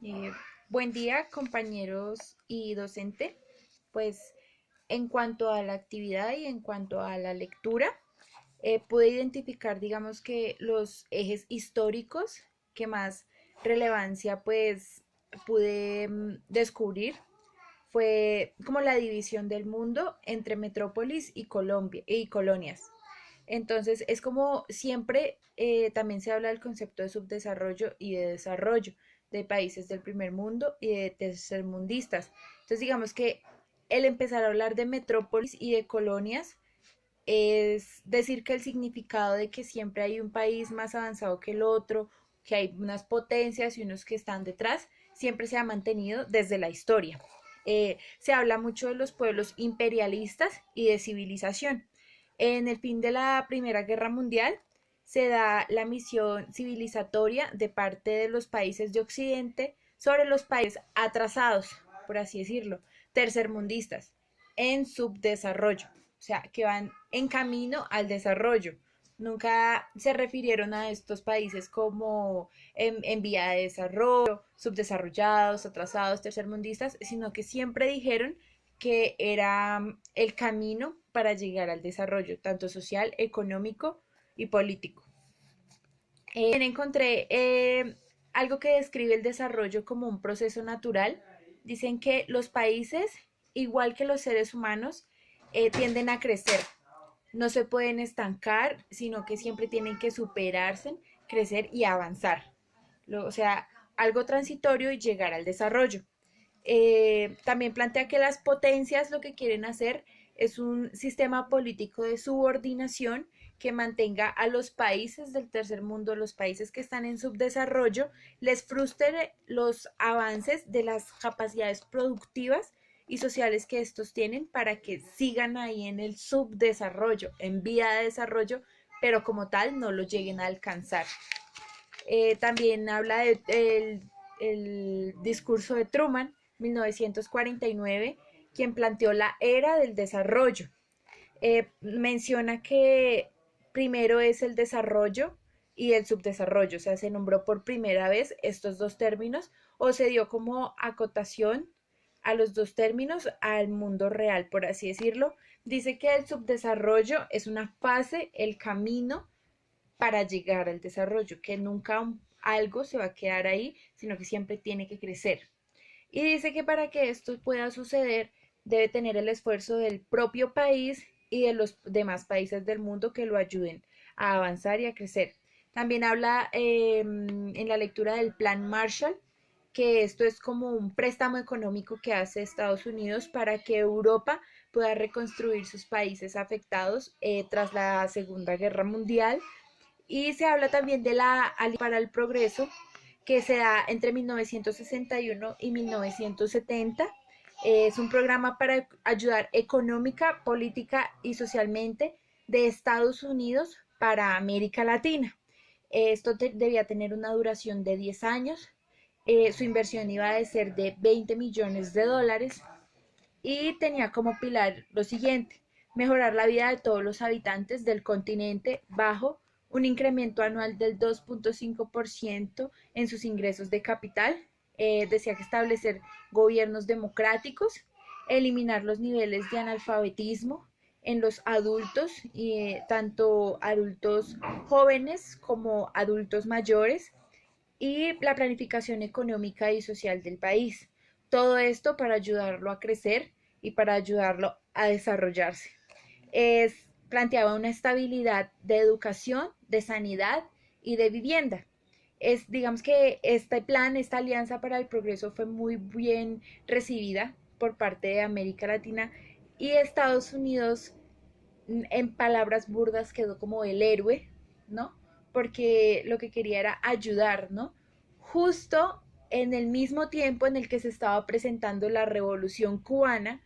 Eh, Buen día, compañeros y docente. Pues en cuanto a la actividad y en cuanto a la lectura, pude identificar, digamos que los ejes históricos que más relevancia pues pude descubrir fue como la división del mundo entre metrópolis y Colombia y colonias. Entonces, es como siempre también se habla del concepto de subdesarrollo y de desarrollo de países del primer mundo y de tercermundistas. Entonces, digamos que el empezar a hablar de metrópolis y de colonias es decir que el significado de que siempre hay un país más avanzado que el otro, que hay unas potencias y unos que están detrás, siempre se ha mantenido desde la historia. Se habla mucho de los pueblos imperialistas y de civilización. En el fin de la Primera Guerra Mundial se da la misión civilizatoria de parte de los países de Occidente sobre los países atrasados, por así decirlo, tercermundistas, en subdesarrollo, o sea, que van en camino al desarrollo. Nunca se refirieron a estos países como en vía de desarrollo, subdesarrollados, atrasados, tercermundistas, sino que siempre dijeron que era el camino para llegar al desarrollo, tanto social, económico y político. Encontré algo que describe el desarrollo como un proceso natural. Dicen que los países, igual que los seres humanos, tienden a crecer. No se pueden estancar, sino que siempre tienen que superarse, crecer y avanzar. O sea, algo transitorio y llegar al desarrollo. También plantea que las potencias lo que quieren hacer es un sistema político de subordinación que mantenga a los países del tercer mundo, los países que están en subdesarrollo, les frustre los avances de las capacidades productivas y sociales que estos tienen para que sigan ahí en el subdesarrollo, en vía de desarrollo, pero como tal no lo lleguen a alcanzar. También habla el discurso de Truman, 1949, quien planteó la era del desarrollo. Menciona que primero es el desarrollo y el subdesarrollo, o sea, se nombró por primera vez estos dos términos o se dio como acotación a los dos términos al mundo real, por así decirlo. Dice que el subdesarrollo es una fase, el camino para llegar al desarrollo, que nunca algo se va a quedar ahí, sino que siempre tiene que crecer. Y dice que para que esto pueda suceder, debe tener el esfuerzo del propio país y de los demás países del mundo que lo ayuden a avanzar y a crecer. También habla en la lectura del Plan Marshall, que esto es como un préstamo económico que hace Estados Unidos para que Europa pueda reconstruir sus países afectados tras la Segunda Guerra Mundial, y se habla también de la Alianza para el Progreso, que se da entre 1961 y 1970. Es un programa para ayudar económica, política y socialmente de Estados Unidos para América Latina. Esto debía tener una duración de 10 años. Su inversión iba a ser de 20 millones de dólares y tenía como pilar lo siguiente: mejorar la vida de todos los habitantes del continente bajo un incremento anual del 2.5% en sus ingresos de capital. Decía que establecer gobiernos democráticos, eliminar los niveles de analfabetismo en los adultos, tanto adultos jóvenes como adultos mayores, y la planificación económica y social del país. Todo esto para ayudarlo a crecer y para ayudarlo a desarrollarse. Planteaba una estabilidad de educación, de sanidad y de vivienda. Digamos que este plan, esta alianza para el progreso fue muy bien recibida por parte de América Latina, y Estados Unidos, en palabras burdas, quedó como el héroe, ¿no? Porque lo que quería era ayudar, ¿no? Justo en el mismo tiempo en el que se estaba presentando la revolución cubana,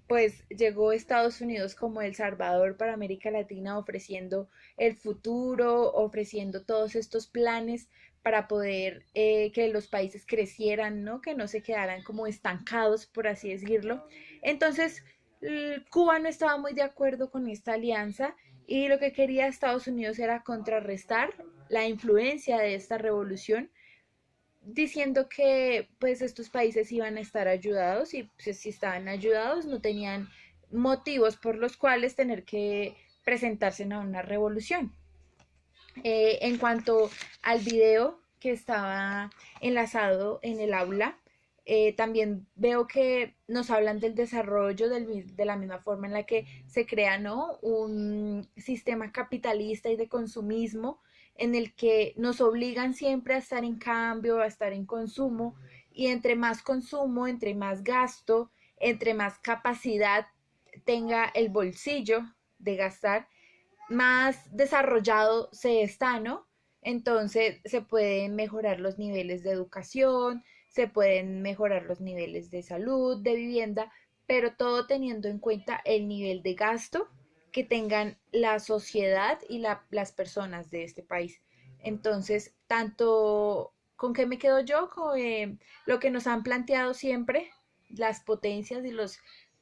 pues llegó Estados Unidos como el Salvador para América Latina, ofreciendo el futuro, ofreciendo todos estos planes para poder que los países crecieran, ¿no? Que no se quedaran como estancados, por así decirlo. Entonces, Cuba no estaba muy de acuerdo con esta alianza, y lo que quería Estados Unidos era contrarrestar la influencia de esta revolución diciendo que pues estos países iban a estar ayudados y pues, si estaban ayudados no tenían motivos por los cuales tener que presentarse a una revolución. En cuanto al video que estaba enlazado en el aula, también veo que nos hablan del desarrollo de la misma forma en la que se crea, ¿no?, un sistema capitalista y de consumismo en el que nos obligan siempre a estar en cambio, a estar en consumo, y entre más consumo, entre más gasto, entre más capacidad tenga el bolsillo de gastar, más desarrollado se está, ¿no? Entonces se pueden mejorar los niveles de educación, se pueden mejorar los niveles de salud, de vivienda, pero todo teniendo en cuenta el nivel de gasto que tengan la sociedad y las personas de este país. Entonces, tanto con qué me quedo yo, con lo que nos han planteado siempre las potencias y los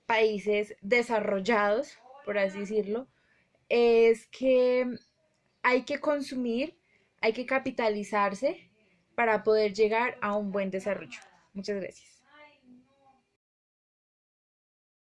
países desarrollados, por así decirlo, es que hay que consumir, hay que capitalizarse para poder llegar a un buen desarrollo. Muchas gracias.